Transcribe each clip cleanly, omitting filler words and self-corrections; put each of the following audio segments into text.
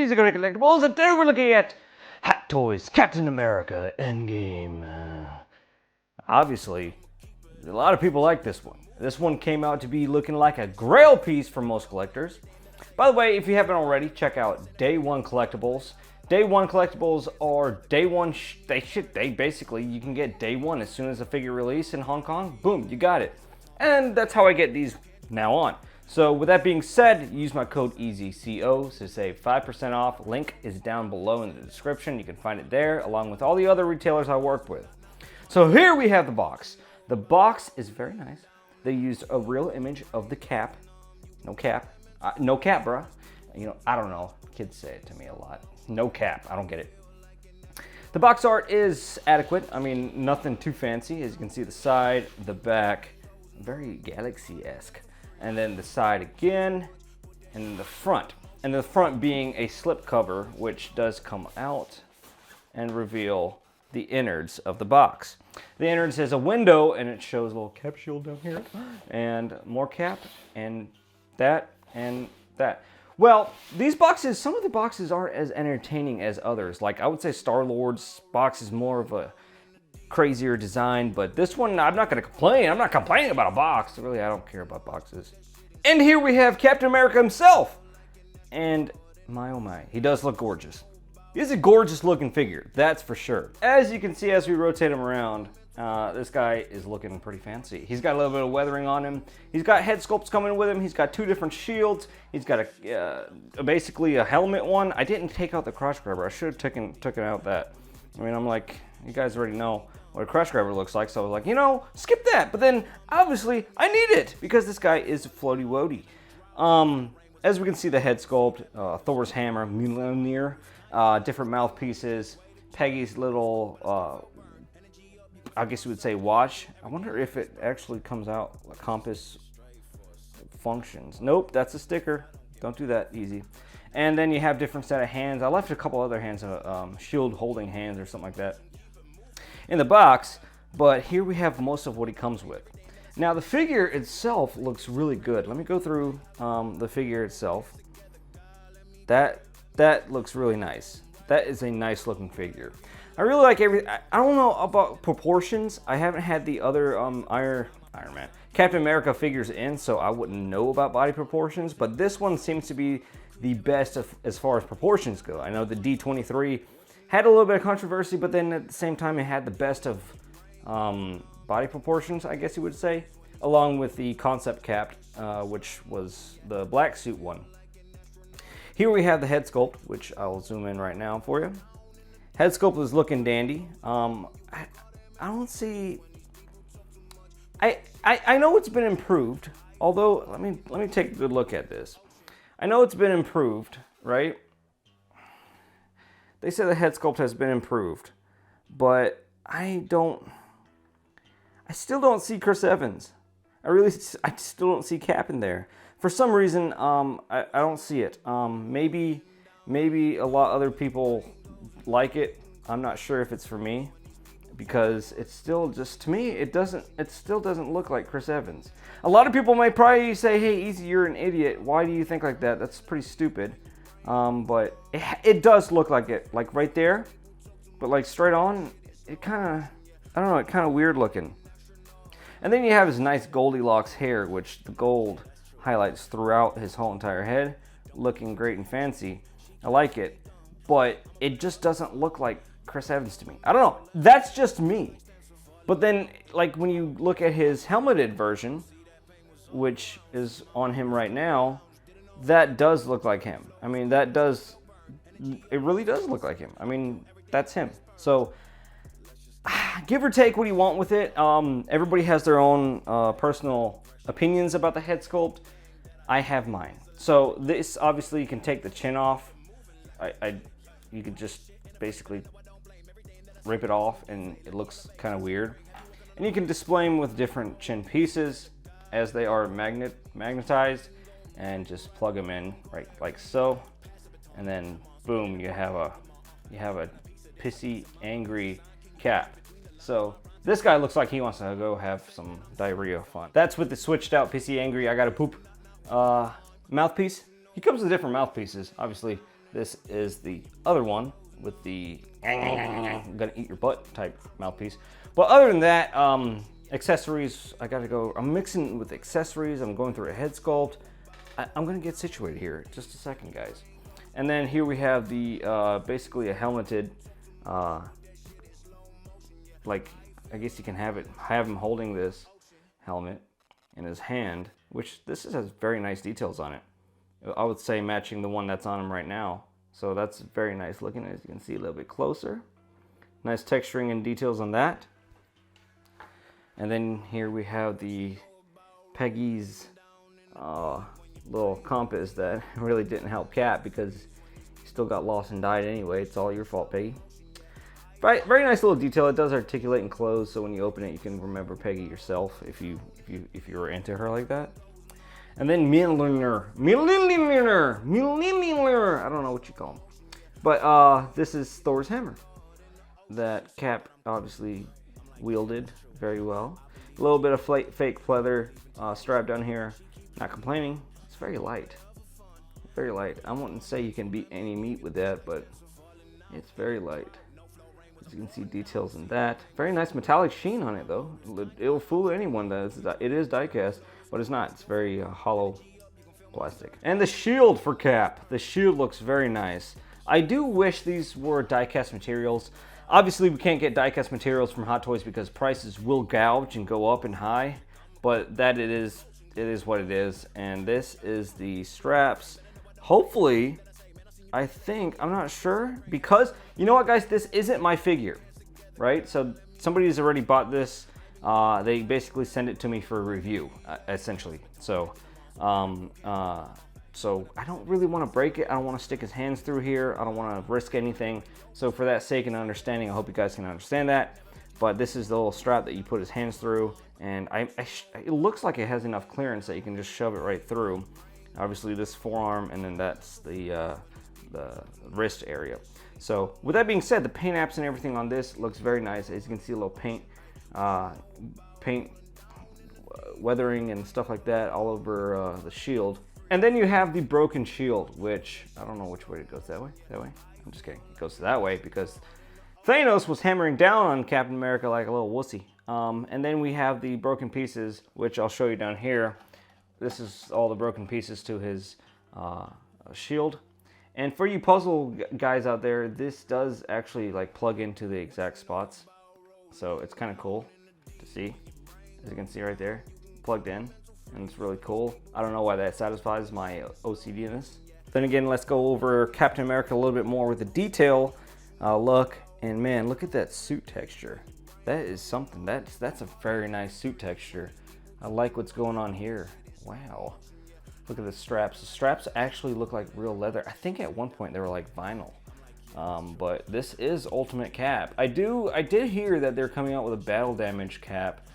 EZCZ Collectibles, and today we're looking at Hot Toys Captain America Endgame. Obviously, a lot of people like this one. This one came out to be looking like a grail piece for most collectors. By the way, if you haven't already, check out Day One Collectibles. Day One Collectibles are Day One, they basically, you can get Day One as soon as the figure release in Hong Kong. Boom, you got it. And that's how I get these now on. So with that being said, use my code EZCO to save 5% off. Link is down below in the description. You can find it there along with all the other retailers I work with. So here we have the box. The box is very nice. They used a real image of the cap. No cap. No cap, bruh. You know, I don't know. Kids say it to me a lot. No cap. I don't get it. The box art is adequate. I mean, nothing too fancy. As you can see, the side, the back, very Galaxy-esque. And then the side again, and then the front. And the front being a slip cover, which does come out and reveal the innards of the box. The innards has a window, and it shows a little cap shield down here, and more cap, and that, and that. Well, these boxes, some of the boxes aren't as entertaining as others. Like, I would say Star-Lord's box is more of a crazier design, but this one, I'm not going to complain. I'm not complaining about a box. Really, I don't care about boxes. And here we have Captain America himself. And my oh my, he does look gorgeous. He's a gorgeous looking figure, that's for sure. As you can see as we rotate him around, this guy is looking pretty fancy. He's got a little bit of weathering on him. He's got head sculpts coming with him. He's got two different shields. He's got basically a helmet one. I didn't take out the crotch grabber. I should have taken out that. I mean, I'm like, you guys already know what a crotch grabber looks like, so I was like, you know, skip that. But then, obviously, I need it, because this guy is floaty woaty. As we can see, the head sculpt, Thor's hammer, Mjolnir, different mouthpieces, Peggy's little, I guess you would say watch. I wonder if it actually comes out, like compass functions. Nope, that's a sticker. Don't do that, easy. And then you have different set of hands. I left a couple other hands, shield holding hands or something like that in the box, but here we have most of what he comes with. Now the figure itself looks really good. Let me go through the figure itself. That looks really nice. That is a nice looking figure. I really like everything. I don't know about proportions. I haven't had the other Iron Man, Captain America figures in, so I wouldn't know about body proportions, but this one seems to be the best as far as proportions go. I know the D23 had a little bit of controversy, but then at the same time it had the best of body proportions, I guess you would say, along with the concept cap, which was the black suit one. Here we have the head sculpt, which I'll zoom in right now for you. Head sculpt is looking dandy. I don't see. I know it's been improved. Although let me take a good look at this. I know it's been improved, right? They say the head sculpt has been improved, but I still don't see Chris Evans. I still don't see Cap in there. For some reason, I don't see it. Maybe a lot of other people like it. I'm not sure if it's for me, because it's still just, to me, it still doesn't look like Chris Evans. A lot of people might probably say, hey, Easy, you're an idiot. Why do you think like that? That's pretty stupid. But it does look like it, like right there, but like straight on, it kind of, I don't know, it kind of weird looking. And then you have his nice Goldilocks hair, which the gold highlights throughout his whole entire head, looking great and fancy. I like it, but it just doesn't look like Chris Evans to me. I don't know, that's just me. But then, like, when you look at his helmeted version, which is on him right now, that does look like him. I mean, it really does look like him. I mean, that's him. So, give or take what you want with it. Everybody has their own personal opinions about the head sculpt. I have mine. So this, obviously, you can take the chin off. You could just basically rip it off, and it looks kind of weird. And you can display them with different chin pieces as they are magnetized, and just plug them in right like so, and then boom, you have a pissy, angry Cap. So this guy looks like he wants to go have some diarrhea fun. That's with the switched out pissy, angry, I gotta poop mouthpiece. He comes with different mouthpieces, obviously. This is the other one with the I'm gonna eat your butt type mouthpiece. But other than that, accessories, I'm mixing with accessories. I'm going through a head sculpt. I'm gonna get situated here. Just a second, guys. And then here we have the, basically a helmeted, like, I guess you can have him holding this helmet in his hand, which this has very nice details on it. I would say matching the one that's on him right now. So that's very nice looking, as you can see a little bit closer. Nice texturing and details on that. And then here we have the Peggy's little compass that really didn't help Cap because he still got lost and died anyway. It's all your fault, Peggy. Right, very nice little detail. It does articulate and close, so when you open it, you can remember Peggy yourself if you were into her like that. And then Milliner. I don't know what you call him. But this is Thor's hammer that Cap obviously wielded very well. A little bit of fake pleather strap down here. Not complaining. It's very light. Very light. I wouldn't say you can beat any meat with that, but it's very light. As you can see, details in that. Very nice metallic sheen on it, though. It'll fool anyone that it is die-cast, but it's not. It's very hollow plastic. And the shield for Cap. The shield looks very nice. I do wish these were die-cast materials. Obviously, we can't get die-cast materials from Hot Toys because prices will gouge and go up and high, but it is what it is. And this is the straps. Hopefully, I think, I'm not sure, because, you know what, guys, this isn't my figure, right? So somebody's already bought this. They basically send it to me for a review, essentially. So I don't really want to break it. I don't want to stick his hands through here. I don't want to risk anything. So for that sake and understanding, I hope you guys can understand that. But this is the little strap that you put his hands through, and it looks like it has enough clearance that you can just shove it right through. Obviously, this forearm, and then that's the wrist area. So with that being said, the paint apps and everything on this looks very nice. As you can see, a little paint weathering and stuff like that all over the shield. And then you have the broken shield, which I don't know which way it goes. That way? That way? I'm just kidding. It goes that way because Thanos was hammering down on Captain America like a little wussy. And then we have the broken pieces, which I'll show you down here. This is all the broken pieces to his shield. And for you puzzle guys out there, this does actually like plug into the exact spots. So it's kind of cool to see. As you can see right there, plugged in, and it's really cool. I don't know why that satisfies my OCD-ness. Then again, let's go over Captain America a little bit more with the detail look. And man, look at that suit texture. That is something. That's a very nice suit texture. I like what's going on here. Wow. Look at the straps. The straps actually look like real leather. I think at one point they were like vinyl. But this is Ultimate Cap. I did hear that they're coming out with a battle damage cap.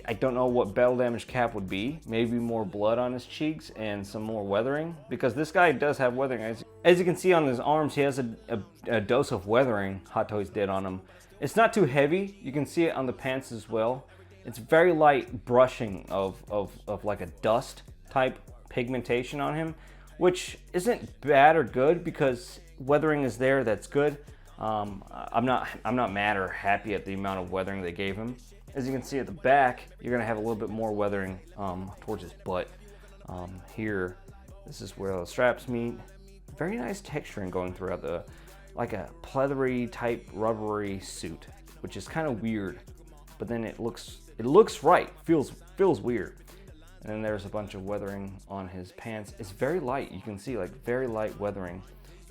I don't know what battle damage cap would be. Maybe more blood on his cheeks and some more weathering, because this guy does have weathering. As you can see on his arms, he has a dose of weathering Hot Toys did on him. It's not too heavy. You can see it on the pants as well. It's very light brushing of like a dust type pigmentation on him, which isn't bad or good because weathering is there. That's good. I'm not mad or happy at the amount of weathering they gave him. As you can see at the back, you're gonna have a little bit more weathering towards his butt. Here, this is where the straps meet. Very nice texturing going throughout like a pleathery type rubbery suit, which is kind of weird. But then it looks right. Feels weird. And then there's a bunch of weathering on his pants. It's very light. You can see like very light weathering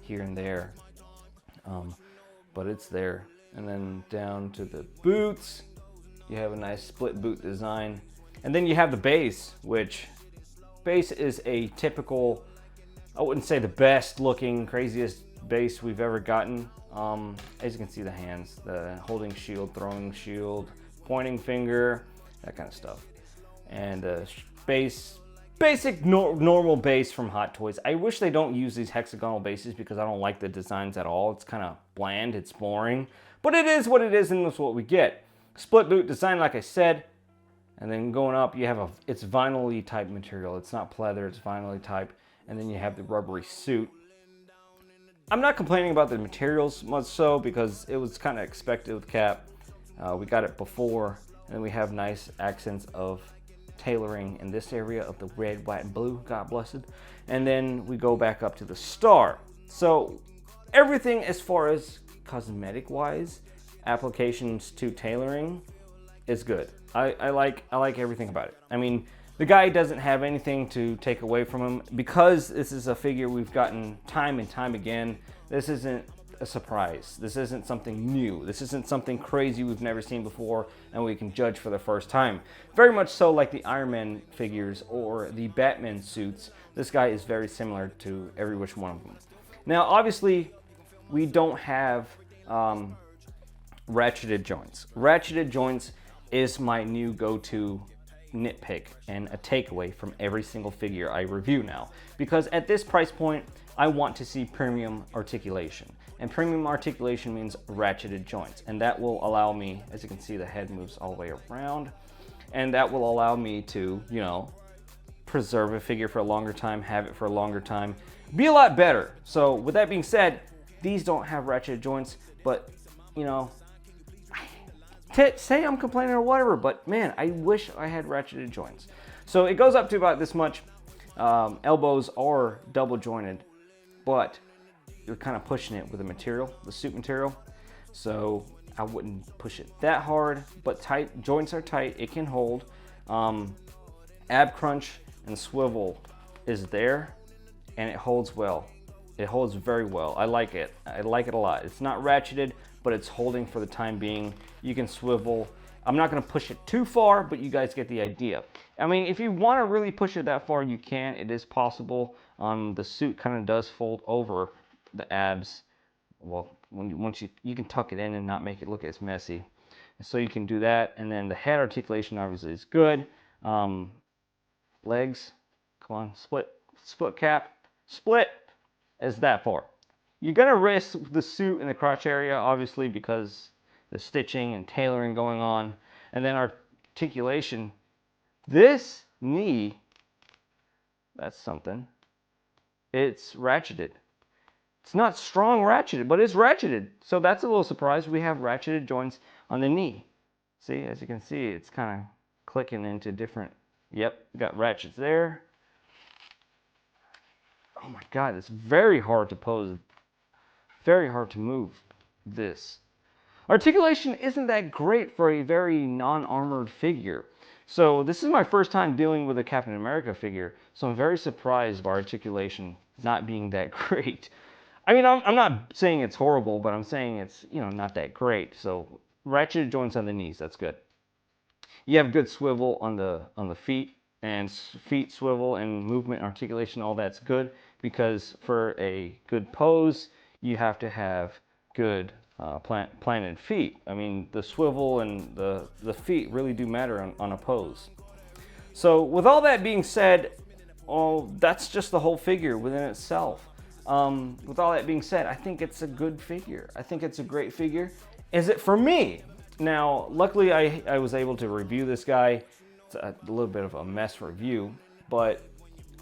here and there. But it's there. And then down to the boots, you have a nice split boot design. And then you have the base, which base is a typical, I wouldn't say the best looking, craziest base we've ever gotten. As you can see, the hands, the holding shield, throwing shield, pointing finger, that kind of stuff. And basic normal base from Hot Toys. I wish they don't use these hexagonal bases because I don't like the designs at all. It's kind of bland, it's boring, but it is what it is, and that's what we get. Split boot design, like I said, and then going up, you have it's vinyl-y type material. It's not pleather, it's vinyl-y type. and then you have the rubbery suit. I'm not complaining about the materials much so, because it was kind of expected with Cap. We got it before, and then we have nice accents of tailoring in this area of the red, white, and blue, God blessed. And then we go back up to the star. So everything as far as cosmetic wise, applications to tailoring is good. I like everything about it. I mean, the guy doesn't have anything to take away from him, because this is a figure we've gotten time and time again. This isn't a surprise. This isn't something new. This isn't something crazy we've never seen before and we can judge for the first time. Very much so like the Iron Man figures or the Batman suits. This guy is very similar to every which one of them. Now, obviously, we don't have ratcheted joints. Ratcheted joints is my new go-to nitpick and a takeaway from every single figure I review now, because at this price point I want to see premium articulation, and premium articulation means ratcheted joints, and that will allow me, as you can see, the head moves all the way around, and that will allow me to, you know, preserve a figure for a longer time, have it for a longer time, be a lot better. So with that being said, these don't have ratcheted joints, but you know, say I'm complaining or whatever, but man, I wish I had ratcheted joints. So it goes up to about this much. Elbows are double jointed, but you're kind of pushing it with the material, the suit material. So I wouldn't push it that hard, but tight joints are tight. It can hold. Ab crunch and swivel is there, and it holds well. It holds very well. I like it. I like it a lot. It's not ratcheted, but it's holding for the time being. You can swivel. I'm not gonna push it too far, but you guys get the idea. I mean, if you wanna really push it that far, you can. It is possible. The suit kind of does fold over the abs. Well, once you can tuck it in and not make it look as messy. So you can do that. And then the head articulation obviously is good. Legs, come on, split cap, split is that far. You're gonna risk the suit in the crotch area, obviously, because the stitching and tailoring going on. And then articulation, this knee, that's something. It's ratcheted. It's not strong ratcheted, but it's ratcheted. So that's a little surprise. We have ratcheted joints on the knee. See, as you can see, it's kind of clicking into different, yep, got ratchets there. Oh my God, it's very hard to pose. Very hard to move this. Articulation isn't that great for a very non-armored figure. So this is my first time dealing with a Captain America figure, so I'm very surprised by articulation not being that great. I mean, I'm not saying it's horrible, but I'm saying it's, you know, not that great. So ratcheted joints on the knees, that's good. You have good swivel on the feet, and feet swivel and movement, articulation, all that's good, because for a good pose, you have to have good planted feet. I mean, the swivel and the feet really do matter on a pose. So with all that being said, that's just the whole figure within itself. With all that being said, I think it's a good figure. I think it's a great figure. Is it for me? Now, luckily I was able to review this guy. It's a little bit of a mess review, but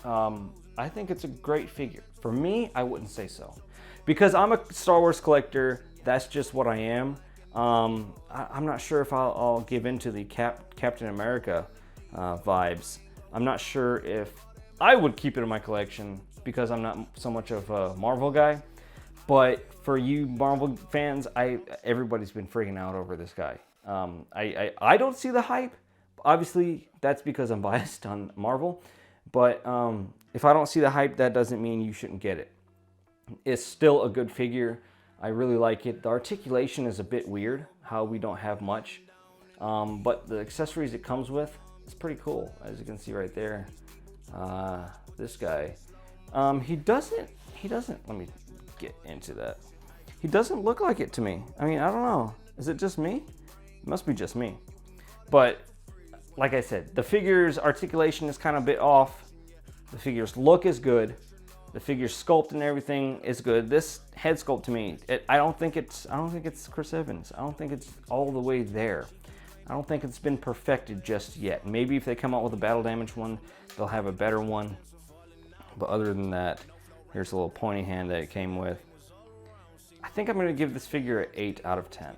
I think it's a great figure. For me, I wouldn't say so. Because I'm a Star Wars collector, that's just what I am. I'm not sure if I'll give into the Captain America vibes. I'm not sure if I would keep it in my collection because I'm not so much of a Marvel guy. But for you Marvel fans, everybody's been freaking out over this guy. I don't see the hype. Obviously, that's because I'm biased on Marvel. But if I don't see the hype, that doesn't mean you shouldn't get it. It's still a good figure. I really like it. The articulation is a bit weird, how we don't have much. But the accessories it comes with, it's pretty cool, as you can see right there. This guy, he doesn't, let me get into that. He doesn't look like it to me. I mean, I don't know. Is it just me? It must be just me. But like I said, the figure's articulation is kind of a bit off. The figure's look is good. The figure's sculpt and everything is good. This head sculpt to me, I don't think it's Chris Evans. I don't think it's all the way there. I don't think it's been perfected just yet. Maybe if they come out with a battle damage one, they'll have a better one. But other than that, here's a little pointy hand that it came with. I think I'm going to give this figure an 8 out of 10.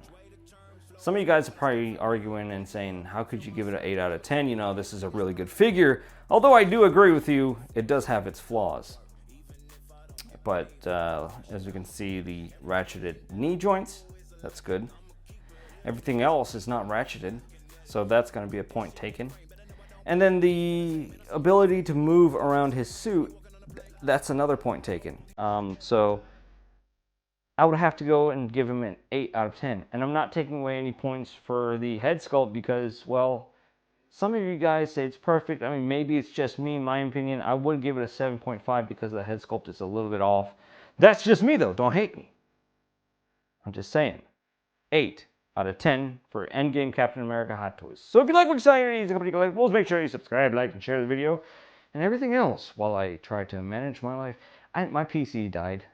Some of you guys are probably arguing and saying, how could you give it an 8 out of 10? You know, this is a really good figure. Although I do agree with you, it does have its flaws. But as you can see, the ratcheted knee joints, that's good. Everything else is not ratcheted, so that's going to be a point taken. And then the ability to move around his suit, that's another point taken. So I would have to go and give him an 8 out of 10. And I'm not taking away any points for the head sculpt because, well, some of you guys say it's perfect. I mean, maybe it's just me, in my opinion. I would give it a 7.5 because the head sculpt is a little bit off. That's just me, though. Don't hate me. I'm just saying. 8 out of 10 for Endgame Captain America Hot Toys. So if you like what you saw here at EZCZ Collectibles, make sure you subscribe, like, and share the video. And everything else while I try to manage my life. My PC died.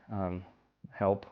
Help.